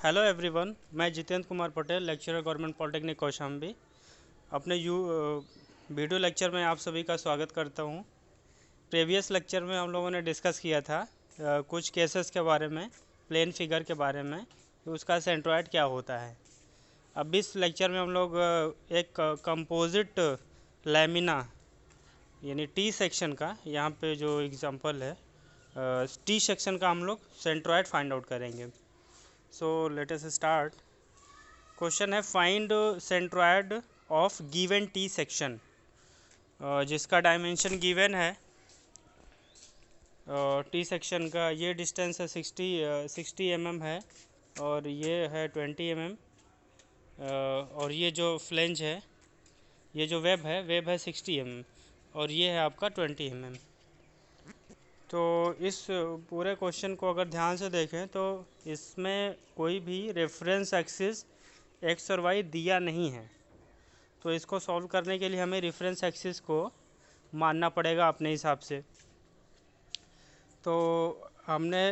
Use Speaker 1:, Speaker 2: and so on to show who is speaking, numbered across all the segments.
Speaker 1: Hello everyone, मैं Jitendra Kumar Patel, lecturer government polytechnic Kaushambi. अपने video lecture में आप सभी का स्वागत करता हूं। प्रीवियस लेक्चर में हम लोगों ने डिस्कस किया था कुछ केसेस के बारे में, प्लेन फिगर के बारे में, कि उसका सेंट्रॉइड क्या होता है। अब इस लेक्चर में हम लोग एक कंपोजिट लैमिना यानी टी सेक्शन का, यहाँ पे जो एग्जांपल है टी सेक्शन का, हम लोग सेंट्रॉइड फाइंड आउट करेंगे। So let us start. Question है find centroid of given T section, जिसका डायमेंशन गिवन है। टी सेक्शन का ये डिस्टेंस है 60 mm है, और ये है 20 mm, और ये जो फ्लेंज है, ये जो वेब है 60 mm, और ये है आपका 20 mm। तो इस पूरे क्वेश्चन को अगर ध्यान से देखें तो इसमें कोई भी रेफरेंस एक्सिस एक्स और वाई दिया नहीं है। तो इसको सॉल्व करने के लिए हमें रेफरेंस एक्सिस को मानना पड़ेगा अपने हिसाब से। तो हमने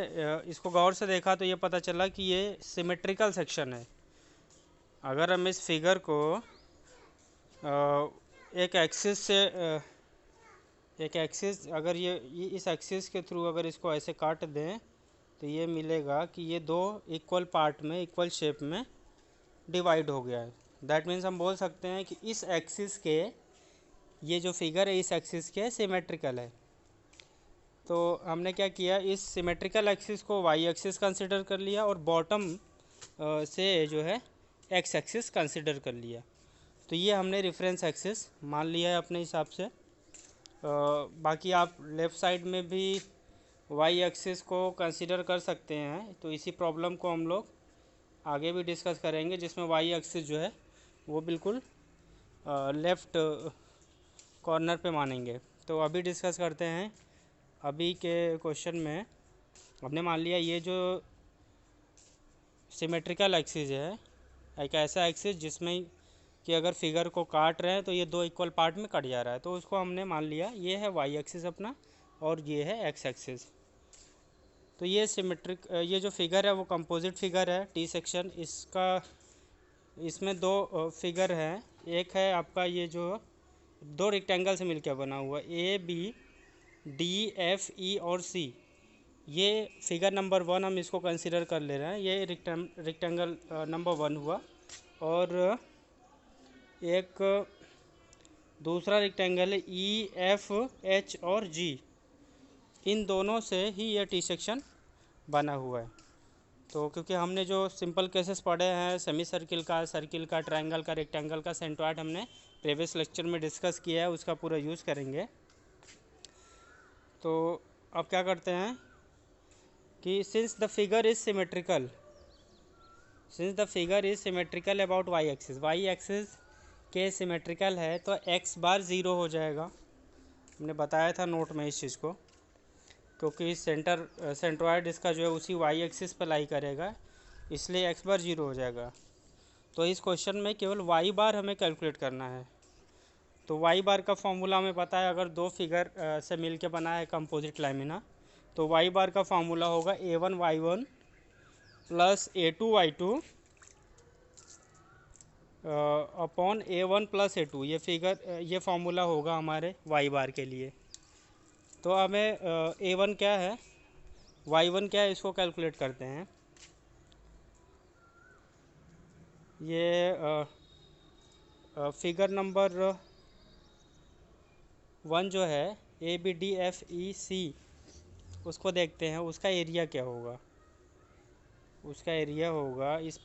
Speaker 1: इसको गौर से देखा तो ये पता चला कि ये सिमेट्रिकल सेक्शन है। अगर हम इस फिगर को एक एक्सिस अगर ये इस एक्सिस के थ्रू अगर इसको ऐसे काट दें तो ये मिलेगा कि ये दो इक्वल पार्ट में, इक्वल शेप में डिवाइड हो गया है। दैट मीन्स हम बोल सकते हैं कि इस एक्सिस के, ये जो फिगर है इस एक्सिस के सिमेट्रिकल है। तो हमने क्या किया, इस सिमेट्रिकल एक्सिस को वाई एक्सिस कंसिडर कर लिया और बॉटम से जो है एक्स एक्सिस कंसिडर कर लिया। तो ये हमने रेफरेंस एक्सिस मान लिया है अपने हिसाब से। बाकी आप लेफ़्ट साइड में भी वाई एक्सिस को कंसिडर कर सकते हैं। तो इसी प्रॉब्लम को हम लोग आगे भी डिस्कस करेंगे, जिसमें वाई एक्सिस जो है वो बिल्कुल लेफ़्ट कॉर्नर पे मानेंगे। तो अभी डिस्कस करते हैं। अभी के क्वेश्चन में हमने मान लिया ये जो सिमेट्रिकल एक्सिस है, एक ऐसा एक्सिस जिसमें कि अगर फिगर को काट रहे हैं तो ये दो इक्वल पार्ट में कट जा रहा है। तो उसको हमने मान लिया ये है वाई एक्सिस अपना, और ये है एक्स एक्सिस। तो ये ये जो फिगर है वो कंपोजिट फिगर है टी सेक्शन। इसमें दो फिगर हैं। एक है आपका ये जो दो रेक्टेंगल से मिलकर बना हुआ A B D F E और सी। ये फिगर नंबर 1 हम इसको कंसिडर कर ले रहे हैं। ये रेक्टेंगल नंबर 1 हुआ, और एक दूसरा रेक्टेंगल है ई एफ एच और जी। इन दोनों से ही ये टी सेक्शन बना हुआ है। तो क्योंकि हमने जो सिंपल केसेस पढ़े हैं, सेमी सर्किल का, सर्किल का, ट्रायंगल का, रेक्टेंगल का, सेंट्रॉइड हमने प्रीवियस लेक्चर में डिस्कस किया है, उसका पूरा यूज़ करेंगे। तो अब क्या करते हैं कि since the figure is symmetrical about Y axis के सिमेट्रिकल है, तो एक्स बार ज़ीरो हो जाएगा। हमने बताया था नोट में इस चीज़ को, क्योंकि सेंट्रॉइड इसका जो है उसी वाई एक्सिस पर लाई करेगा, इसलिए एक्स बार ज़ीरो हो जाएगा। तो इस क्वेश्चन में केवल वाई बार हमें कैलकुलेट करना है। तो वाई बार का फॉर्मूला हमें पता है। अगर दो फिगर से मिल के बना है कंपोजिट लैमिना, तो वाई बार का फॉर्मूला होगा A1Y1 plus A2Y2 upon A1 plus A2। ये फॉर्मूला होगा हमारे वाई बार के लिए। तो हमें A1 क्या है, Y1 क्या है, इसको कैलकुलेट करते हैं। ये फिगर नंबर 1 जो है ABDFEC, उसको देखते हैं। उसका एरिया क्या होगा। उसका एरिया होगा इस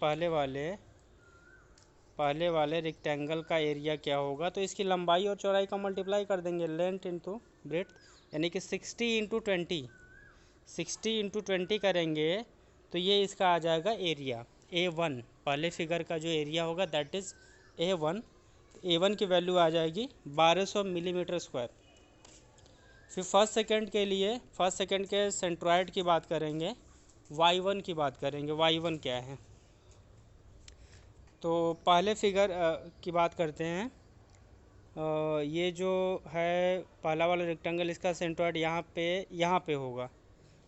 Speaker 1: पहले वाले रेक्टेंगल का एरिया क्या होगा। तो इसकी लंबाई और चौड़ाई का मल्टीप्लाई कर देंगे, लेंथ इंटू ब्रेड्थ, यानी कि 60 इंटू 20 करेंगे तो ये इसका आ जाएगा एरिया A1। पहले फिगर का जो एरिया होगा दैट इज़ A1। A1 की वैल्यू आ जाएगी 1200 मिलीमीटर स्क्वायर। फिर फर्स्ट सेकंड के सेंट्रॉइड की बात करेंगे, Y1 की बात करेंगे। Y1 क्या है, तो पहले फिगर की बात करते हैं। ये जो है पहला वाला रेक्टेंगल, इसका सेंट्रॉइड यहाँ पे होगा,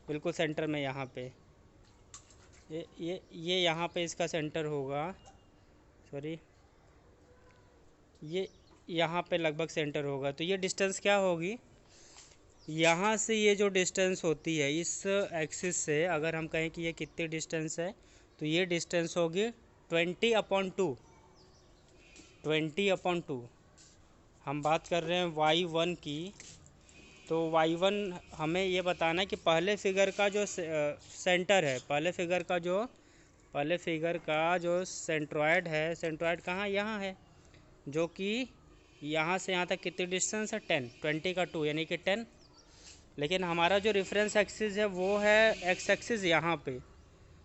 Speaker 1: बिल्कुल सेंटर में यहाँ पे। ये यहाँ पे इसका सेंटर होगा, सॉरी, ये यहाँ पे लगभग सेंटर होगा। तो ये डिस्टेंस क्या होगी, यहाँ से ये जो डिस्टेंस होती है इस एक्सिस से, अगर हम कहें कि ये कितनी डिस्टेंस है, तो ये डिस्टेंस होगी 20/2। 20/2 हम बात कर रहे हैं y1 की। तो y1 हमें ये बताना है कि पहले फिगर का जो सेंटर है, पहले फिगर का जो सेंट्रॉयड है, सेंट्रॉयड कहाँ, यहाँ है, जो कि यहाँ से यहाँ तक कितनी डिस्टेंस है, 10, 20 का 2 यानी कि 10। लेकिन हमारा जो रेफरेंस एक्सिस है वो है एक्स एक्सिस यहाँ पे।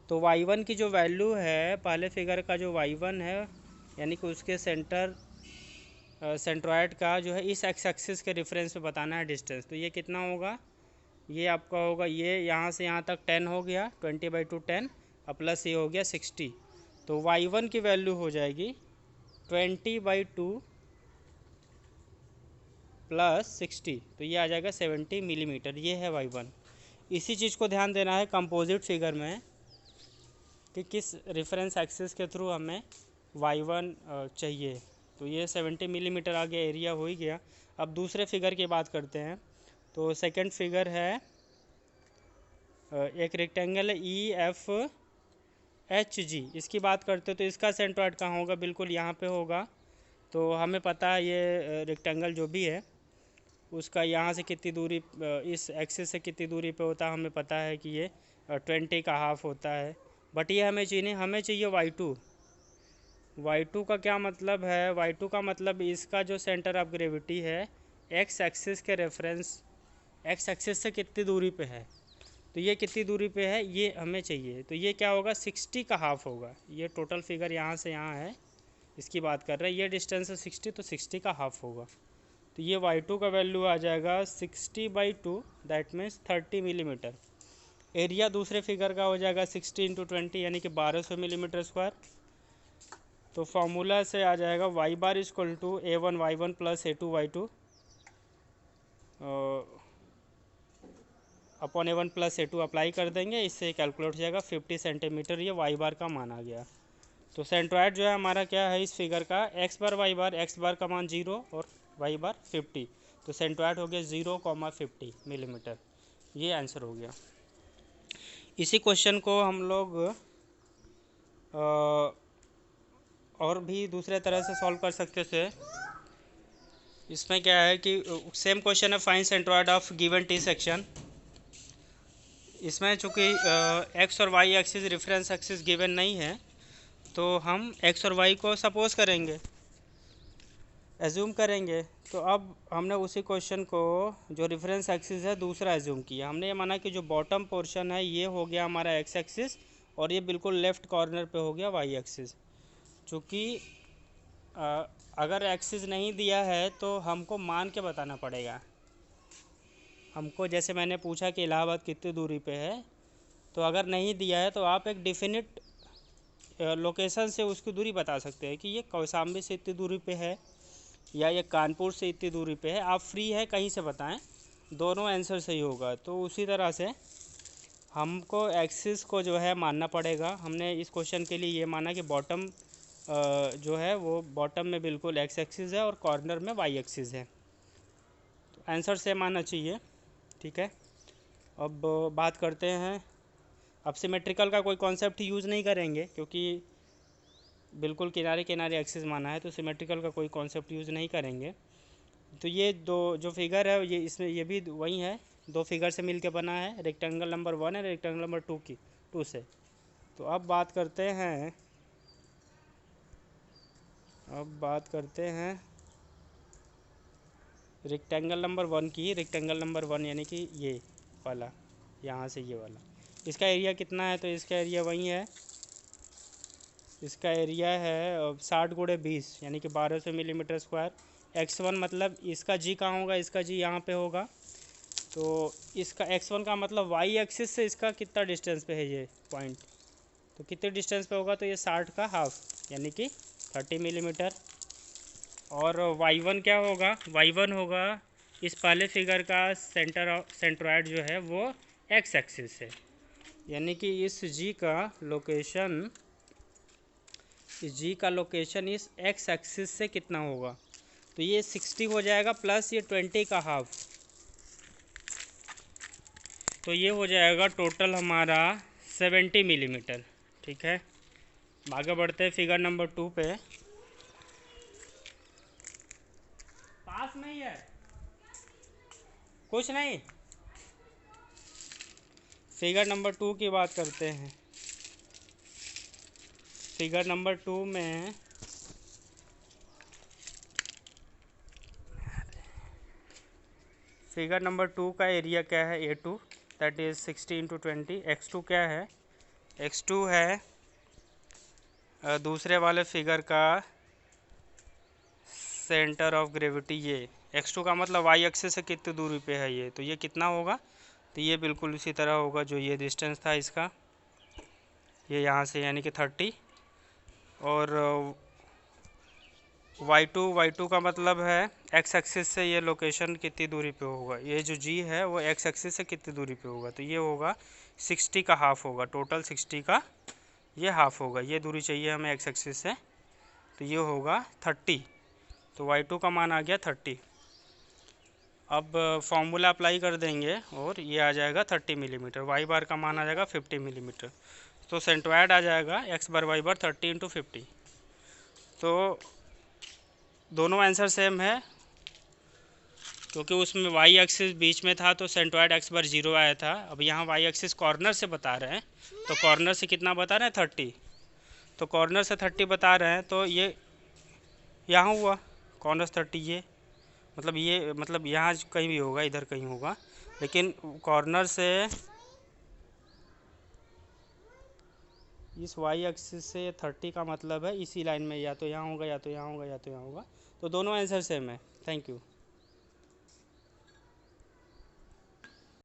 Speaker 1: तो y1 की जो वैल्यू है, पहले फिगर का जो y1 है, यानी कि उसके सेंट्रॉयड का जो है इस एक्स एक्सिस के रेफरेंस पे बताना है डिस्टेंस। तो ये कितना होगा, ये आपका होगा, ये यहाँ से यहाँ तक 10 हो गया, 20/2 10, और प्लस ये हो गया 60। तो y1 की वैल्यू हो जाएगी 20/2 प्लस 60, तो ये आ जाएगा 70 मिलीमीटर। ये है y1। इसी चीज़ को ध्यान देना है कंपोजिट फिगर में कि किस रेफरेंस एक्सिस के थ्रू हमें y1 चाहिए। तो ये 70 मिलीमीटर आ गया, एरिया हो ही गया। अब दूसरे फिगर की बात करते हैं। तो सेकंड फिगर है, एक रेक्टेंगल है EFHG, इसकी बात करते हैं। तो इसका सेंट्रॉयड कहाँ होगा, बिल्कुल यहाँ पे होगा। तो हमें पता है ये रेक्टेंगल जो भी है उसका यहाँ से कितनी दूरी, इस एक्सिस से कितनी दूरी पे होता है, हमें पता है कि ये 20 का हाफ होता है। बट ये हमें चाहिए y2 का क्या मतलब है, y2 का मतलब इसका जो सेंटर ऑफ ग्रेविटी है एक्स एक्सिस के रेफरेंस, एक्स एक्सिस से कितनी दूरी पे है, तो ये कितनी दूरी पे है ये हमें चाहिए। तो ये क्या होगा, 60 का हाफ होगा। ये टोटल फिगर यहाँ से यहाँ है, इसकी बात कर रहे हैं। ये डिस्टेंस है 60, तो 60 का हाफ होगा। तो ये y2 का वैल्यू आ जाएगा 60/2, दैट मीन्स 30 मिलीमीटर। एरिया दूसरे फिगर का हो जाएगा 60 × 20 यानी कि 1200 मिलीमीटर स्क्वायर। तो फॉर्मूला से आ जाएगा y bar equal to A1 y1 plus A2 y2 upon A1 plus A2 apply कर देंगे, इससे कैलकुलेट हो जाएगा 50 सेंटीमीटर। ये y बार का मान आ गया। तो सेंट्रॉयड जो है हमारा क्या है इस फिगर का, x बार y बार, x बार का मान 0 और y बार 50। तो सेंट्रॉयड हो गया 0,50 मिलीमीटर। ये आंसर हो गया। इसी क्वेश्चन को हम लोग और भी दूसरे तरह से सॉल्व कर सकते थे। इसमें क्या है कि सेम क्वेश्चन है, find centroid of given T section. इसमें चूँकि एक्स और Y axis reference axis given नहीं है, तो हम एक्स और वाई को सपोज करेंगे, एज्यूम करेंगे। तो अब हमने उसी क्वेश्चन को जो रेफरेंस एक्सिस है दूसरा एज्यूम किया। हमने ये माना कि जो बॉटम पोर्शन है ये हो गया हमारा एक्स एक्सिस और ये बिल्कुल लेफ़्ट कॉर्नर पे हो गया वाई एक्सिस। चूँकि अगर एक्सिस नहीं दिया है तो हमको मान के बताना पड़ेगा। हमको जैसे मैंने पूछा कि इलाहाबाद कितनी दूरी पे है, तो अगर नहीं दिया है तो आप एक डिफिनिट लोकेशन से उसकी दूरी बता सकते हैं कि ये कौशाम्बी से इतनी दूरी पे है या ये कानपुर से इतनी दूरी पे है। आप फ्री है कहीं से बताएं, दोनों आंसर सही होगा। तो उसी तरह से हमको एक्सिस को जो है मानना पड़ेगा। हमने इस क्वेश्चन के लिए ये माना कि बॉटम जो है वो बॉटम में बिल्कुल एक्स एक्सिस है और कॉर्नर में वाई एक्सिस है। तो आंसर सेम आना चाहिए, ठीक है। अब बात करते हैं, अब सिमेट्रिकल का कोई कॉन्सेप्ट यूज़ नहीं करेंगे क्योंकि बिल्कुल किनारे किनारे एक्सिस माना है, तो सिमेट्रिकल का कोई कॉन्सेप्ट यूज़ नहीं करेंगे। तो ये दो जो फिगर है ये इसमें ये भी वही है, दो फिगर से मिलके बना है, रेक्टेंगल नंबर 1 है रेक्टेंगल नंबर 2 से। तो अब बात करते हैं रेक्टेंगल नंबर 1 की। रेक्टेंगल नंबर 1 यानी कि ये वाला, यहाँ से ये वाला, इसका एरिया कितना है, तो इसका एरिया वही है, इसका एरिया है 60 × 20 यानी कि 1200 मिलीमीटर स्क्वायर। x1 मतलब इसका g कहाँ होगा, इसका g यहाँ पे होगा। तो इसका x1 का मतलब y एक्सिस से इसका कितना डिस्टेंस पे है ये पॉइंट, तो कितने डिस्टेंस पे होगा, तो ये 60 का हाफ यानी कि 30 मिलीमीटर। और y1 क्या होगा, y1 होगा इस पहले फिगर का सेंट्रॉयड जो है वो x एक्सिस है, यानी कि इस जी का लोकेशन इस एक्स एक्सिस से कितना होगा, तो ये 60 हो जाएगा प्लस ये 20 का हाफ, तो ये हो जाएगा टोटल हमारा 70 मिलीमीटर। ठीक है, आगे बढ़ते हैं फिगर नंबर 2 पे। पास नहीं है कुछ नहीं। फिगर नंबर 2 की बात करते हैं। फिगर नंबर 2 में फिगर नंबर 2 का एरिया क्या है, A2 that is 60 into 20। X2 क्या है, X2 है दूसरे वाले फिगर का सेंटर ऑफ ग्रेविटी। ये X2 का मतलब वाई एक्सिस से कितनी दूरी पे है ये, तो ये कितना होगा, तो ये बिल्कुल उसी तरह होगा जो ये डिस्टेंस था इसका, ये यहाँ से यानी कि 30। और y2 का मतलब है x एक्सिस से ये लोकेशन कितनी दूरी पे होगा, ये जो g है वो x एक्सिस से कितनी दूरी पे होगा, तो ये होगा 60 का हाफ होगा, टोटल 60 का ये हाफ होगा, ये दूरी चाहिए हमें x एक्सिस से, तो ये होगा 30। तो y2 का मान आ गया 30। अब फॉर्मूला अप्लाई कर देंगे और ये आ जाएगा 30 मिलीमीटर, वाई बार का मान आ जाएगा 50 मिलीमीटर, तो सेंट्रोइड आ जाएगा x बार y बार 30 इंटू 50। तो दोनों आंसर सेम है क्योंकि उसमें वाई एक्सिस बीच में था तो सेंट्रोइड x बार 0 आया था। अब यहाँ वाई एक्सिस कॉर्नर से बता रहे हैं, तो कॉर्नर से कितना बता रहे हैं 30, तो कॉर्नर से 30 बता रहे हैं, तो ये यहाँ हुआ कॉर्नर 30, ये मतलब यहाँ कहीं भी होगा, इधर कहीं होगा, लेकिन कॉर्नर से इस वाई एक्सिस से 30 का मतलब है इसी लाइन में, या तो यहाँ होगा या तो यहाँ होगा या तो यहाँ होगा, तो दोनों आंसर सेम है। Thank you.